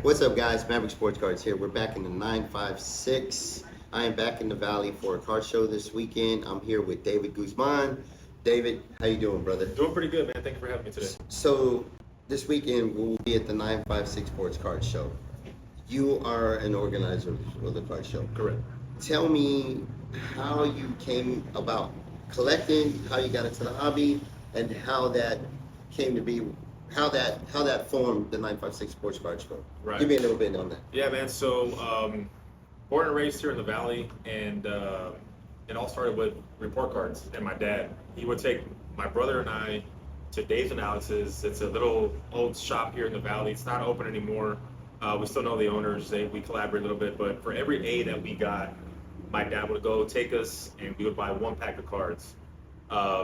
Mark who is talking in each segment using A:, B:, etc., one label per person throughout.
A: What's up, guys? Maverick Sports Cards here. We're back in the 956. I am back in the Valley for a car show this weekend. I'm here with David Guzman. David, how you doing, brother?
B: Doing pretty good, man. Thank you for having me today.
A: So this weekend we'll be at the 956 Sports Card Show. You are an organizer of the card show.
B: Correct.
A: Tell me how you came about collecting, how you got into the hobby, and how that came to be, how that formed the 956 Sports Card Show.
B: Right.
A: Give me a little bit on that.
B: Yeah, man. So, born and raised here in the Valley, and it all started with report cards. And my dad, he would take my brother and I to Dave's and Alex's. It's a little old shop here in the Valley. It's not open anymore. We still know the owners. We collaborate a little bit, but for every A that we got, my dad would go take us, and we would buy one pack of cards.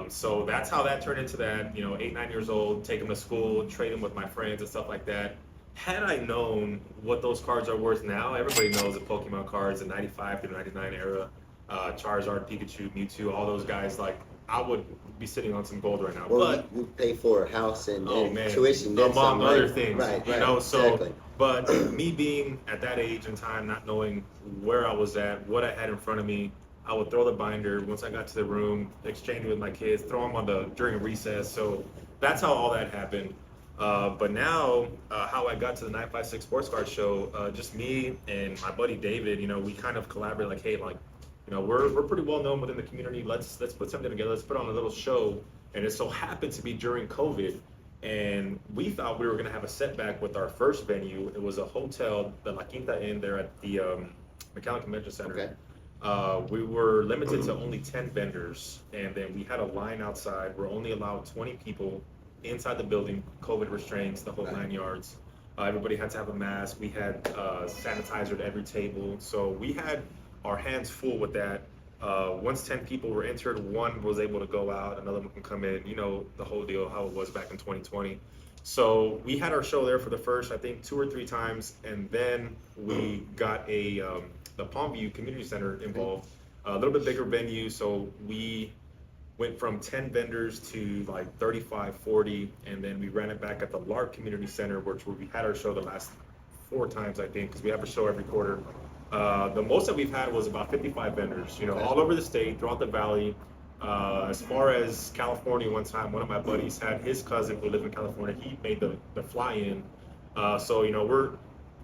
B: So that's how that turned into that. 8, 9 years old, take them to school, trade them with my friends and stuff like that. Had I known what those cards are worth now, everybody knows the Pokemon cards, the 95 through 99 era, Charizard, Pikachu, Mewtwo, all those guys, like, I would be sitting on some gold right now.
A: Well,
B: but
A: you pay for a house and
B: man,
A: tuition, then
B: among
A: some,
B: other
A: right?
B: things,
A: Right,
B: So,
A: exactly.
B: but me being at that age and time, not knowing where I was at, what I had in front of me, I would throw the binder once I got to the room, exchange it with my kids, throw them during recess. So that's how all that happened. But now, how I got to the 956 Sports Card Show, just me and my buddy David, we kind of collaborate. Like, hey, we're pretty well known within the community. Let's put something together. Let's put on a little show. And it so happened to be during COVID, and we thought we were going to have a setback with our first venue. It was a hotel, the La Quinta Inn, there at the McAllen Convention Center.
A: Okay.
B: We were limited to only 10 vendors, and then we had a line outside. We're only allowed 20 people inside the building, COVID restraints, the whole 9 yards. Everybody had to have a mask. We had sanitizer at every table. So we had our hands full with that. Once 10 people were entered, one was able to go out, another one can come in, the whole deal, how it was back in 2020. So we had our show there for the first, I think, 2 or 3 times, and then we got the Palmview Community Center involved, a little bit bigger venue, so we went from 10 vendors to like 35, 40, and then we ran it back at the Lark Community Center, where we had our show the last 4 times, I think, because we have a show every quarter. The most that we've had was about 55 vendors, all over the state, throughout the Valley. As far as California, one time, one of my buddies had his cousin who lived in California. He made the fly-in. So, we're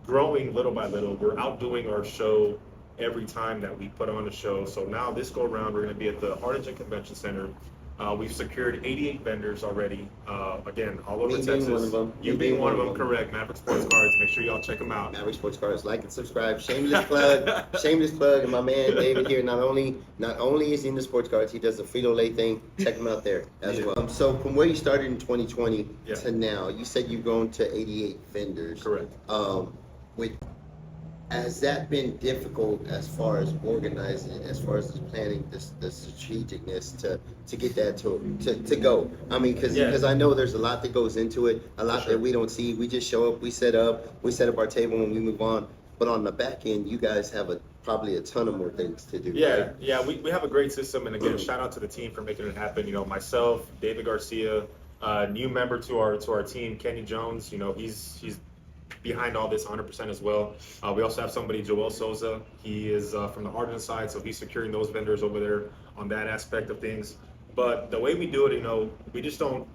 B: growing little by little. We're outdoing our show every time that we put on a show. So now this go around, we're going to be at the Harlingen Convention Center. We've secured 88 vendors already. Again, all over
A: Me
B: Texas.
A: being one of them.
B: You being one of them, correct. Maverick Sports Cards. Make sure y'all check them out.
A: Maverick Sports Cards, like and subscribe. Shameless plug, shameless plug. And my man David here, not only is he in the sports cards, he does the Frito-Lay thing. Check him out there as
B: Yeah.
A: well. So from where you started in 2020
B: Yeah.
A: to now, you said you've grown to 88 vendors.
B: Correct.
A: Has that been difficult as far as organizing, as far as the planning, the strategicness to get that to go? I mean, because I know there's a lot that goes into it, a lot that we don't see. We just show up, we set up our table, and we move on. But on the back end, you guys have probably a ton of more things to do.
B: Yeah,
A: right?
B: yeah, we have a great system, and again, shout out to the team for making it happen. Myself, David Garcia, new member to our team, Kenny Jones. He's behind all this 100% as well. We also have somebody, Joel Souza. He is from the Arden side, so he's securing those vendors over there on that aspect of things. But the way we do it, we just don't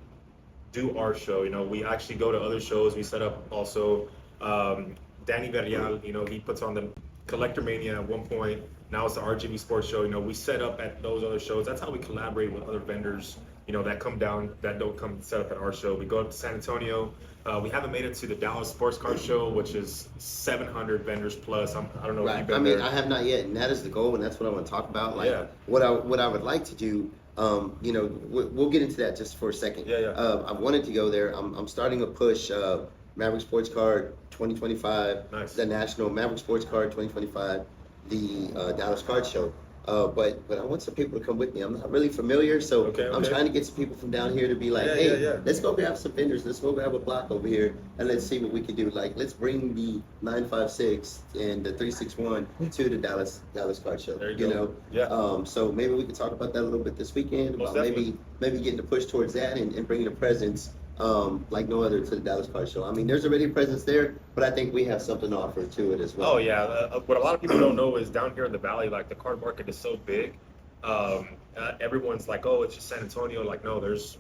B: do our show. We actually go to other shows. We set up also. Danny Verrial, he puts on the Collector Mania at one point. Now it's the RGB Sports Show. We set up at those other shows. That's how we collaborate with other vendors, that come down, that don't come set up at our show. We go up to San Antonio. We haven't made it to the Dallas Sports Card Show, which is 700 vendors plus. I don't know if you've been there.
A: I have not yet, and that is the goal, and that's what I want to talk about. Like,
B: Yeah.
A: what I would like to do. We'll get into that just for a second.
B: Yeah.
A: I wanted to go there. I'm starting a push. Maverick Sports Card 2025,
B: Nice.
A: the National Maverick Sports Card 2025, the Dallas Card Show. But I want some people to come with me. I'm not really familiar, so
B: Okay.
A: I'm trying to get some people from down here to be like, hey,
B: Yeah.
A: let's go grab some vendors. Let's go grab a block over here, and let's see what we can do. Like, let's bring the 956 and the 361 to the Dallas Card Show.
B: There you go. Yeah.
A: So maybe we could talk about that a little bit this weekend.
B: Most
A: About
B: definitely.
A: maybe getting to push towards that and bringing a presence like no other to the Dallas Card Show. I mean, there's already a presence there, but I think we have something to offer to it as well.
B: Oh yeah, what a lot of people don't know is down here in the valley, like the card market is so big. Everyone's like, oh, it's just San Antonio. Like, no, there's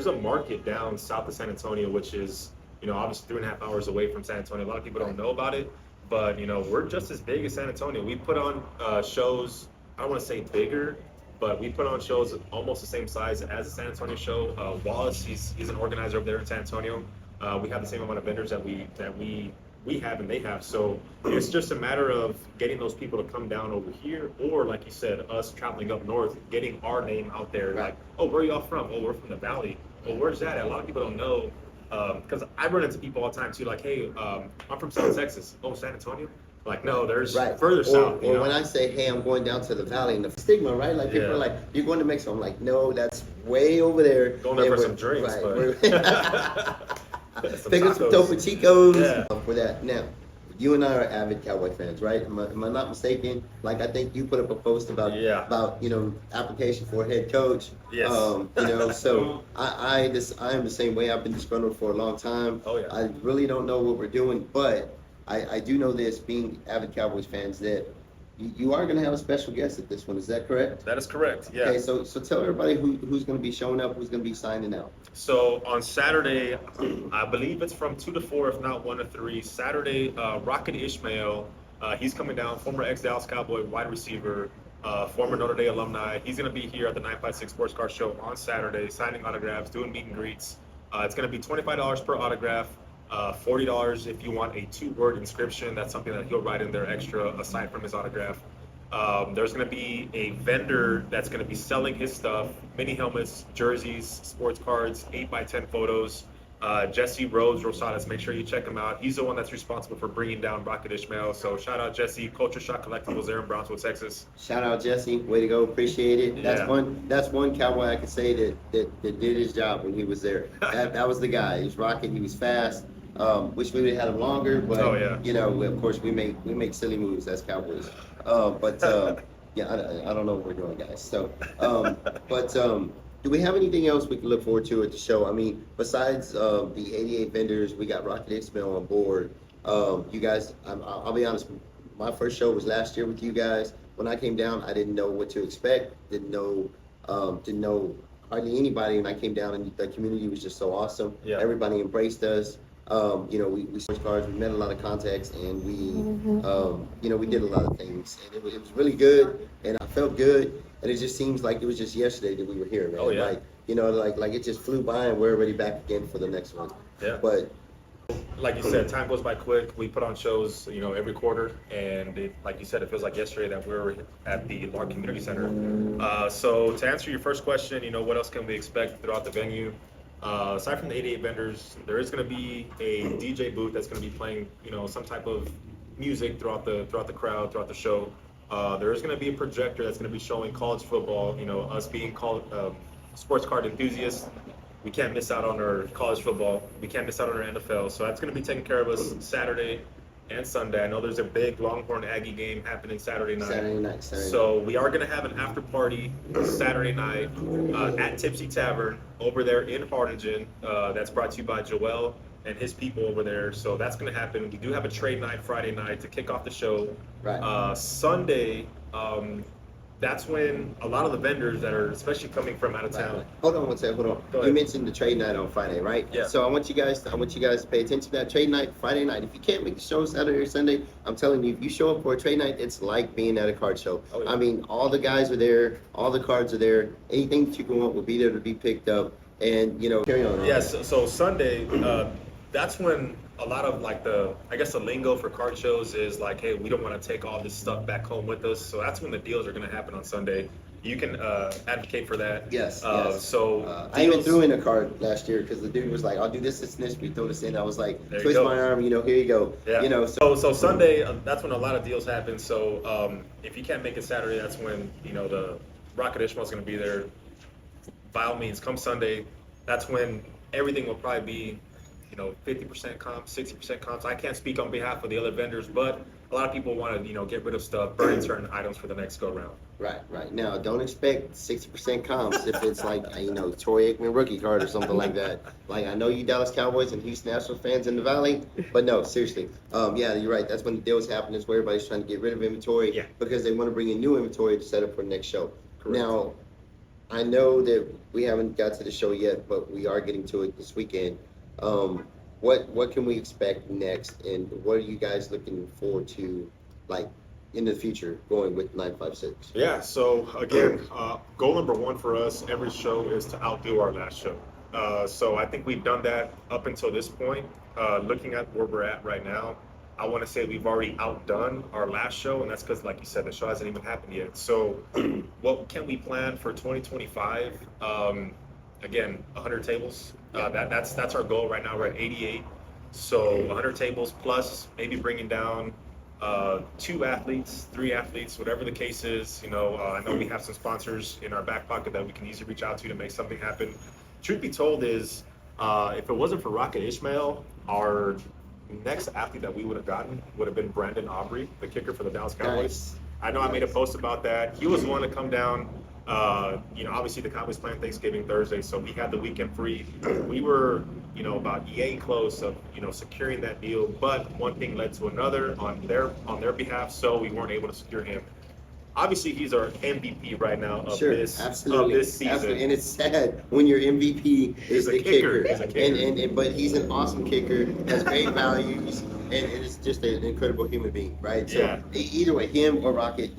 B: a market down south of San Antonio, which is, you know, obviously 3.5 hours away from San Antonio. A lot of people don't know about it, but you know, we're just as big as San Antonio. We put on shows. I don't want to say bigger, but we put on shows almost the same size as the San Antonio show. Wallace, he's an organizer up there in San Antonio. We have the same amount of vendors that we have and they have. So it's just a matter of getting those people to come down over here, or like you said, us traveling up north, getting our name out there.
A: Right.
B: Like, oh, where are y'all from? Oh, we're from the valley. Oh, where's that at? A lot of people don't know. Because I run into people all the time too, like, hey, I'm from South Texas. Oh, San Antonio? Like, no, there's further south.
A: Or when I say, hey, I'm going down to the valley, and the stigma, right? Like, people are like, you're going to Mexico. I'm like, no, that's way over there.
B: Going there for some drinks,
A: right,
B: but
A: pick up some Topo Chicos for that. Now, you and I are avid Cowboy fans, right? Am I not mistaken? Like, I think you put up a post about you know, application for a head coach.
B: Yes.
A: You know, so I am the same way. I've been disgruntled for a long time.
B: Oh yeah.
A: I really don't know what we're doing, but I do know this, being avid Cowboys fans, that you are going to have a special guest at this one. Is that correct?
B: That is correct. Yeah.
A: Okay, so tell everybody who's going to be showing up, who's going to be signing out.
B: So on Saturday, I believe it's from 2 to 4, if not 1 to 3. Saturday, Rocket Ishmael, he's coming down, former ex-Dallas Cowboy wide receiver, former Notre Dame alumni. He's going to be here at the 956 Sports Car Show on Saturday, signing autographs, doing meet and greets. It's going to be $25 per autograph. $40 if you want a 2-word inscription. That's something that he'll write in there extra aside from his autograph. There's going to be a vendor that's going to be selling his stuff: mini helmets, jerseys, sports cards, 8x10 photos. Jesse Rosales, make sure you check him out. He's the one that's responsible for bringing down Rocket Ishmael. So shout out Jesse, Culture Shock Collectibles there in Brownsville, Texas.
A: Shout out Jesse, way to go, appreciate it. That's one Cowboy I could say that did his job when he was there. That was the guy. He was rocking, he was fast. Wish we would have had him longer, but you know, of course, we make silly moves as Cowboys. Yeah, I don't know what we're doing, guys. So, do we have anything else we can look forward to at the show? I mean, besides the 88 vendors, we got Rocket Ishmael on board. You guys, I'll be honest, my first show was last year with you guys. When I came down, I didn't know what to expect. Didn't know hardly anybody. When I came down, and the community was just so awesome.
B: Yeah.
A: Everybody embraced us. You know, we switched cards, we met a lot of contacts, and we, you know, we did a lot of things, and it was really good, and I felt good, and it just seems like it was just yesterday that we were here, man.
B: Oh, yeah.
A: Like, you know, like it just flew by, and we're already back again for the next one.
B: Yeah.
A: But
B: like you said, time goes by quick. We put on shows, you know, every quarter, and like you said, it feels like yesterday that we were at the Lark Community Center. So to answer your first question, you know, what else can we expect throughout the venue? Aside from the 88 vendors, there is going to be a DJ booth that's going to be playing, you know, some type of music throughout the crowd, throughout the show. There is going to be a projector that's going to be showing college football. You know, us being sports card enthusiasts, we can't miss out on our college football. We can't miss out on our NFL. So that's going to be taking care of us Saturday and Sunday. I know there's a big Longhorn Aggie game happening Saturday night. So we are going to have an after party Saturday night at Tipsy Tavern over there in Harlingen. That's brought to you by Joel and his people over there. So that's going to happen. We do have a trade night Friday night to kick off the show.
A: Right.
B: Sunday, that's when a lot of the vendors that are especially coming from out of town.
A: Right. Hold on one second. Hold on. You mentioned the trade night on Friday, right?
B: Yeah.
A: So I want you guys to pay attention to that trade night Friday night. If you can't make the show Saturday or Sunday, I'm telling you, if you show up for a trade night, it's like being at a card show.
B: Oh, yeah.
A: I mean, all the guys are there, all the cards are there. Anything that you can want will be there to be picked up. And you know, carry on.
B: Yes. So Sunday, that's when a lot of like the lingo for card shows is like, hey, we don't want to take all this stuff back home with us. So that's when the deals are going to happen on Sunday. You can advocate for that.
A: Yes.
B: So
A: I even threw in a card last year because the dude was like, "I'll do this, we throw this in." I was like, "Twist my arm, you know, here you go."
B: Yeah.
A: You know.
B: So Sunday, that's when a lot of deals happen. So if you can't make it Saturday, that's when you know the Rocket Ishmael is going to be there. By all means, come Sunday. That's when everything will probably be 50% comps, 60% comps. I can't speak on behalf of the other vendors, but a lot of people want to, get rid of stuff, burn certain items for the next go round.
A: Right. Now, don't expect 60% comps if it's like, Troy Aikman rookie card or something like that. Like, I know you Dallas Cowboys and Houston Nationals fans in the Valley, but no, seriously. Yeah, you're right. That's when the deals happen. Is where everybody's trying to get rid of inventory because they want to bring in new inventory to set up for the next show.
B: Correct.
A: Now, I know that we haven't got to the show yet, but we are getting to it this weekend. What can we expect next, and what are you guys looking forward to, like, in the future going with 956?
C: Yeah, so again, goal number one for us every show is to outdo our last show. So I think we've done that up until this point. Looking at where we're at right now, I want to say we've already outdone our last show, and that's because, like you said, the show hasn't even happened yet. So what can we plan for 2025? Again, 100 tables. That's our goal right now. We're at 88. So 100 tables plus maybe bringing down 2 athletes, 3 athletes, whatever the case is. I know we have some sponsors in our back pocket that we can easily reach out to make something happen. Truth be told is, if it wasn't for Rocket Ishmael, our next athlete that we would have gotten would have been Brandon Aubrey, the kicker for the Dallas Cowboys.
A: Nice.
C: I know I made a post about that. He was one to come down. Obviously the Cowboys playing Thanksgiving Thursday, so we had the weekend free. We were, about yay close of, securing that deal, but one thing led to another on their behalf, so we weren't able to secure him. Obviously, he's our MVP right now of this season.
A: Absolutely. And it's sad when your MVP is the kicker. But he's an awesome kicker, has great values, and is just an incredible human being, right? So either way, him or Rocket,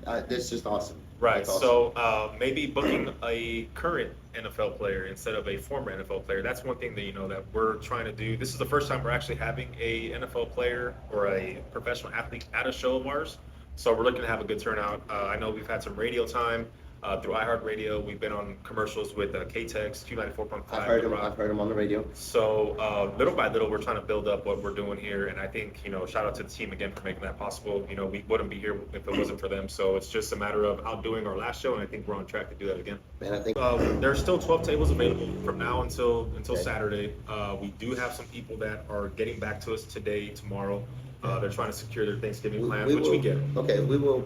A: that's just awesome.
B: Right.
A: Awesome.
B: So maybe booking a current NFL player instead of a former NFL player. That's one thing that that we're trying to do. This is the first time we're actually having a NFL player or a professional athlete at a show of ours. So we're looking to have a good turnout. I know we've had some radio time through iHeartRadio. We've been on commercials with KTEX, Q94.5.
A: I've heard him on the radio.
B: So little by little, we're trying to build up what we're doing here. And I think, shout out to the team again for making that possible. We wouldn't be here if it wasn't for them. So it's just a matter of outdoing our last show. And I think we're on track to do that again.
A: Man, I think
B: there's still 12 tables available from now until Saturday. We do have some people that are getting back to us today, tomorrow. They're trying to secure their Thanksgiving plans, which we get.
A: Okay, we will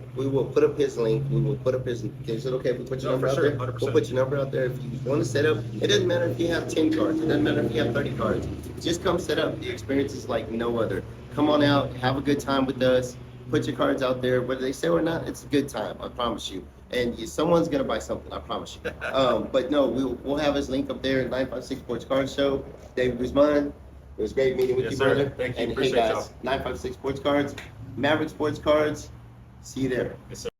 A: put up his link. We will put up his. Is it okay if we put your number out there?
B: 100%.
A: We'll put your number out there. If you want to set up, it doesn't matter if you have 10 cards. It doesn't matter if you have 30 cards. Just come set up. The experience is like no other. Come on out, have a good time with us. Put your cards out there. Whether they sell or not, it's a good time. I promise you. And someone's gonna buy something. I promise you. But no, we'll have his link up there at 956 Sports Card Show. David Guzman. It was great meeting with you,
B: sir.
A: brother.
B: Thank you.
A: And
B: Appreciate
A: hey guys,
B: y'all.
A: 956 Sports Cards, Maverick Sports Cards. See you there.
B: Yes, sir.